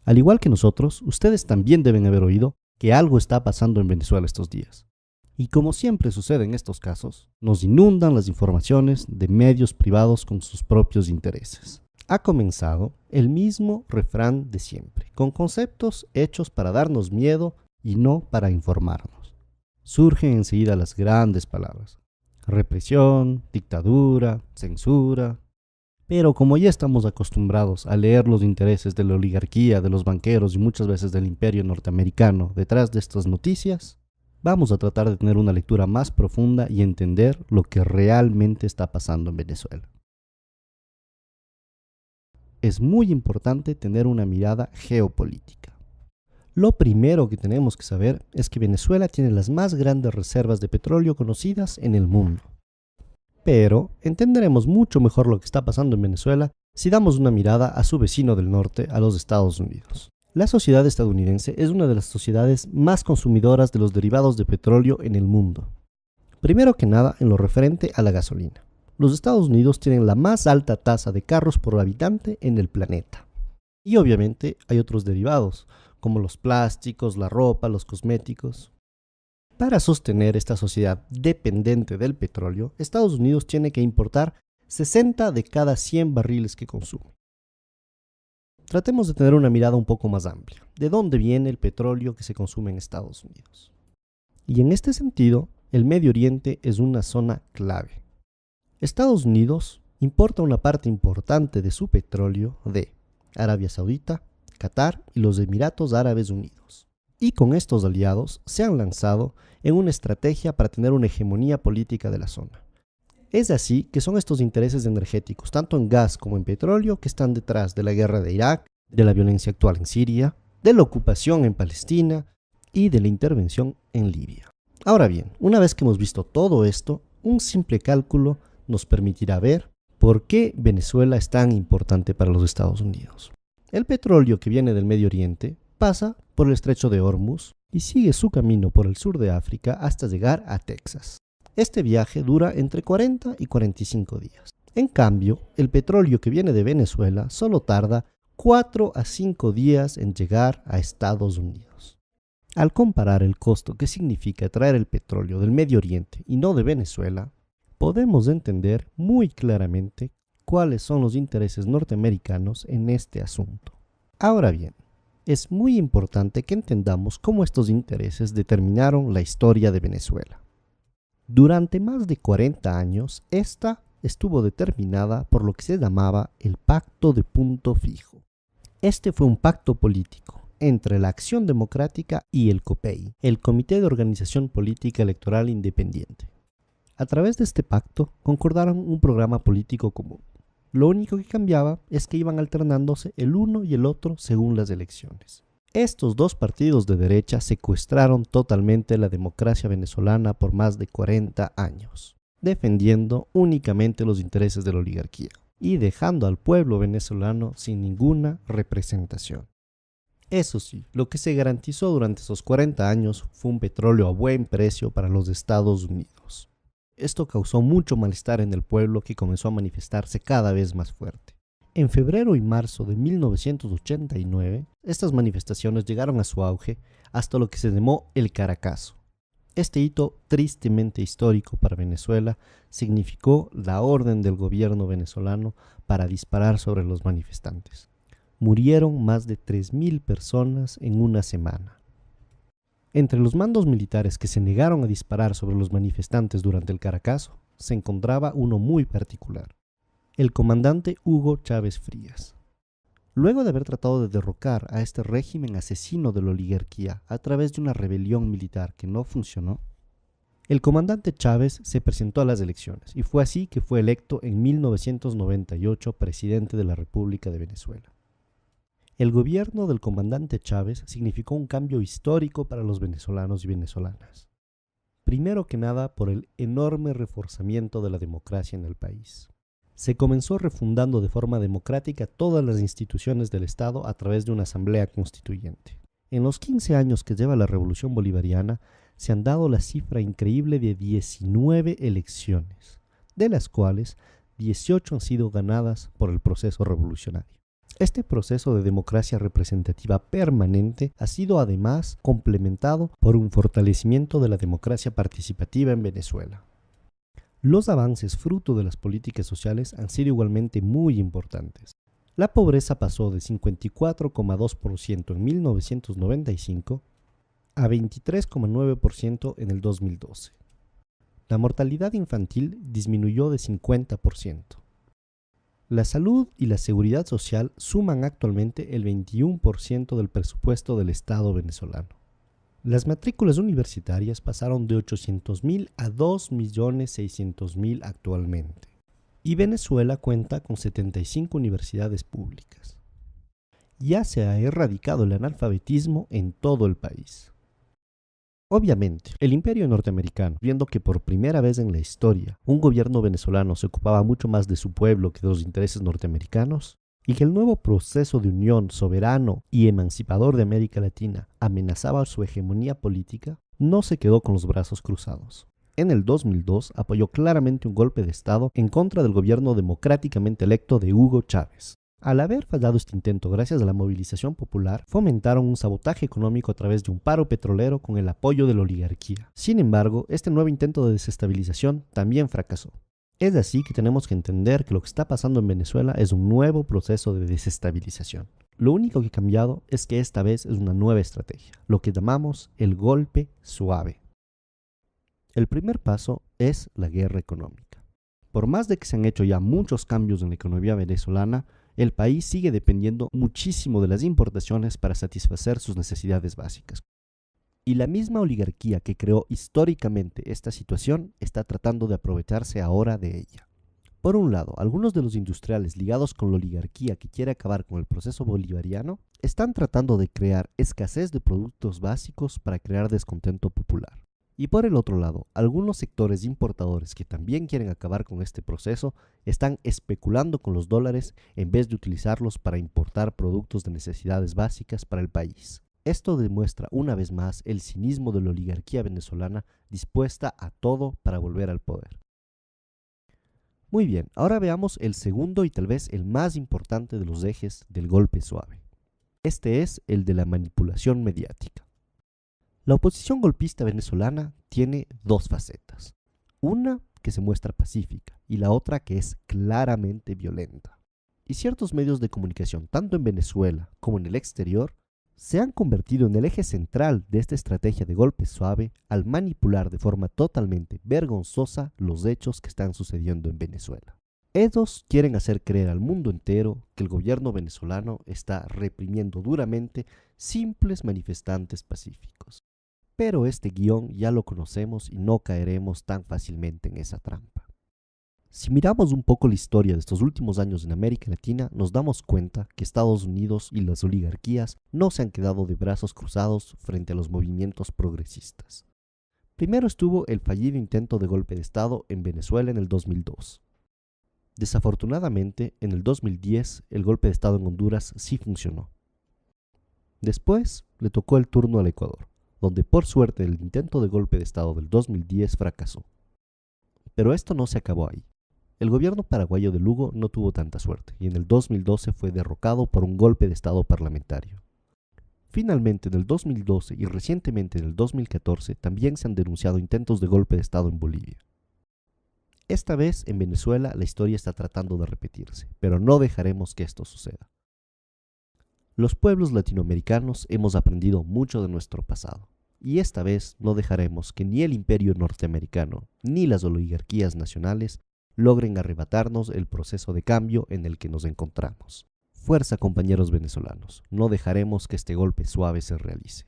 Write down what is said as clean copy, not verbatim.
Al igual que nosotros, ustedes también deben haber oído que algo está pasando en Venezuela estos días. Y como siempre sucede en estos casos, nos inundan las informaciones de medios privados con sus propios intereses. Ha comenzado el mismo refrán de siempre, con conceptos hechos para darnos miedo y no para informarnos. Surgen enseguida las grandes palabras: represión, dictadura, censura. Pero como ya estamos acostumbrados a leer los intereses de la oligarquía, de los banqueros y muchas veces del imperio norteamericano detrás de estas noticias, vamos a tratar de tener una lectura más profunda y entender lo que realmente está pasando en Venezuela. Es muy importante tener una mirada geopolítica. Lo primero que tenemos que saber es que Venezuela tiene las más grandes reservas de petróleo conocidas en el mundo. Pero entenderemos mucho mejor lo que está pasando en Venezuela si damos una mirada a su vecino del norte, a los Estados Unidos. La sociedad estadounidense es una de las sociedades más consumidoras de los derivados de petróleo en el mundo. Primero que nada, en lo referente a la gasolina. Los Estados Unidos tienen la más alta tasa de carros por habitante en el planeta. Y obviamente hay otros derivados, como los plásticos, la ropa, los cosméticos. Para sostener esta sociedad dependiente del petróleo, Estados Unidos tiene que importar 60 de cada 100 barriles que consume. Tratemos de tener una mirada un poco más amplia. ¿De dónde viene el petróleo que se consume en Estados Unidos? Y en este sentido, el Medio Oriente es una zona clave. Estados Unidos importa una parte importante de su petróleo de Arabia Saudita, Qatar y los Emiratos Árabes Unidos. Y con estos aliados se han lanzado en una estrategia para tener una hegemonía política de la zona. Es así que son estos intereses energéticos, tanto en gas como en petróleo, que están detrás de la guerra de Irak, de la violencia actual en Siria, de la ocupación en Palestina y de la intervención en Libia. Ahora bien, una vez que hemos visto todo esto, un simple cálculo nos permitirá ver por qué Venezuela es tan importante para los Estados Unidos. El petróleo que viene del Medio Oriente pasa por el estrecho de Hormuz y sigue su camino por el sur de África hasta llegar a Texas. Este viaje dura entre 40 y 45 días. En cambio, el petróleo que viene de Venezuela solo tarda 4 a 5 días en llegar a Estados Unidos. Al comparar el costo que significa traer el petróleo del Medio Oriente y no de Venezuela, podemos entender muy claramente cuáles son los intereses norteamericanos en este asunto. Ahora bien, es muy importante que entendamos cómo estos intereses determinaron la historia de Venezuela. Durante más de 40 años, esta estuvo determinada por lo que se llamaba el Pacto de Punto Fijo. Este fue un pacto político entre la Acción Democrática y el COPEI, el Comité de Organización Política Electoral Independiente. A través de este pacto concordaron un programa político común. Lo único que cambiaba es que iban alternándose el uno y el otro según las elecciones. Estos dos partidos de derecha secuestraron totalmente la democracia venezolana por más de 40 años, defendiendo únicamente los intereses de la oligarquía y dejando al pueblo venezolano sin ninguna representación. Eso sí, lo que se garantizó durante esos 40 años fue un petróleo a buen precio para los Estados Unidos. Esto causó mucho malestar en el pueblo, que comenzó a manifestarse cada vez más fuerte. En febrero y marzo de 1989, estas manifestaciones llegaron a su auge hasta lo que se llamó el Caracazo. Este hito tristemente histórico para Venezuela significó la orden del gobierno venezolano para disparar sobre los manifestantes. Murieron más de 3.000 personas en una semana. Entre los mandos militares que se negaron a disparar sobre los manifestantes durante el Caracazo, se encontraba uno muy particular: el comandante Hugo Chávez Frías. Luego de haber tratado de derrocar a este régimen asesino de la oligarquía a través de una rebelión militar que no funcionó, el comandante Chávez se presentó a las elecciones y fue así que fue electo en 1998 presidente de la República de Venezuela. El gobierno del comandante Chávez significó un cambio histórico para los venezolanos y venezolanas. Primero que nada, por el enorme reforzamiento de la democracia en el país. Se comenzó refundando de forma democrática todas las instituciones del Estado a través de una asamblea constituyente. En los 15 años que lleva la Revolución Bolivariana, se han dado la cifra increíble de 19 elecciones, de las cuales 18 han sido ganadas por el proceso revolucionario. Este proceso de democracia representativa permanente ha sido además complementado por un fortalecimiento de la democracia participativa en Venezuela. Los avances fruto de las políticas sociales han sido igualmente muy importantes. La pobreza pasó de 54,2% en 1995 a 23,9% en el 2012. La mortalidad infantil disminuyó de 50%. La salud y la seguridad social suman actualmente el 21% del presupuesto del Estado venezolano. Las matrículas universitarias pasaron de 800.000 a 2.600.000 actualmente. Y Venezuela cuenta con 75 universidades públicas. Ya se ha erradicado el analfabetismo en todo el país. Obviamente, el imperio norteamericano, viendo que por primera vez en la historia un gobierno venezolano se ocupaba mucho más de su pueblo que de los intereses norteamericanos, y que el nuevo proceso de unión soberano y emancipador de América Latina amenazaba su hegemonía política, no se quedó con los brazos cruzados. En el 2002 apoyó claramente un golpe de Estado en contra del gobierno democráticamente electo de Hugo Chávez. Al haber fallado este intento gracias a la movilización popular, fomentaron un sabotaje económico a través de un paro petrolero con el apoyo de la oligarquía. Sin embargo, este nuevo intento de desestabilización también fracasó. Es así que tenemos que entender que lo que está pasando en Venezuela es un nuevo proceso de desestabilización. Lo único que ha cambiado es que esta vez es una nueva estrategia, lo que llamamos el golpe suave. El primer paso es la guerra económica. Por más de que se han hecho ya muchos cambios en la economía venezolana, el país sigue dependiendo muchísimo de las importaciones para satisfacer sus necesidades básicas. Y la misma oligarquía que creó históricamente esta situación está tratando de aprovecharse ahora de ella. Por un lado, algunos de los industriales ligados con la oligarquía que quiere acabar con el proceso bolivariano están tratando de crear escasez de productos básicos para crear descontento popular. Y por el otro lado, algunos sectores importadores que también quieren acabar con este proceso están especulando con los dólares en vez de utilizarlos para importar productos de necesidades básicas para el país. Esto demuestra una vez más el cinismo de la oligarquía venezolana dispuesta a todo para volver al poder. Muy bien, ahora veamos el segundo y tal vez el más importante de los ejes del golpe suave. Este es el de la manipulación mediática. La oposición golpista venezolana tiene dos facetas. Una que se muestra pacífica y la otra que es claramente violenta. Y ciertos medios de comunicación, tanto en Venezuela como en el exterior, se han convertido en el eje central de esta estrategia de golpe suave al manipular de forma totalmente vergonzosa los hechos que están sucediendo en Venezuela. Ellos quieren hacer creer al mundo entero que el gobierno venezolano está reprimiendo duramente simples manifestantes pacíficos. Pero este guión ya lo conocemos y no caeremos tan fácilmente en esa trampa. Si miramos un poco la historia de estos últimos años en América Latina, nos damos cuenta que Estados Unidos y las oligarquías no se han quedado de brazos cruzados frente a los movimientos progresistas. Primero estuvo el fallido intento de golpe de Estado en Venezuela en el 2002. Desafortunadamente, en el 2010 el golpe de Estado en Honduras sí funcionó. Después le tocó el turno al Ecuador, donde por suerte el intento de golpe de Estado del 2010 fracasó. Pero esto no se acabó ahí. El gobierno paraguayo de Lugo no tuvo tanta suerte y en el 2012 fue derrocado por un golpe de Estado parlamentario. Finalmente, en el 2012 y recientemente en el 2014 también se han denunciado intentos de golpe de Estado en Bolivia. Esta vez en Venezuela la historia está tratando de repetirse, pero no dejaremos que esto suceda. Los pueblos latinoamericanos hemos aprendido mucho de nuestro pasado. Y esta vez no dejaremos que ni el imperio norteamericano ni las oligarquías nacionales logren arrebatarnos el proceso de cambio en el que nos encontramos. Fuerza, compañeros venezolanos, no dejaremos que este golpe suave se realice.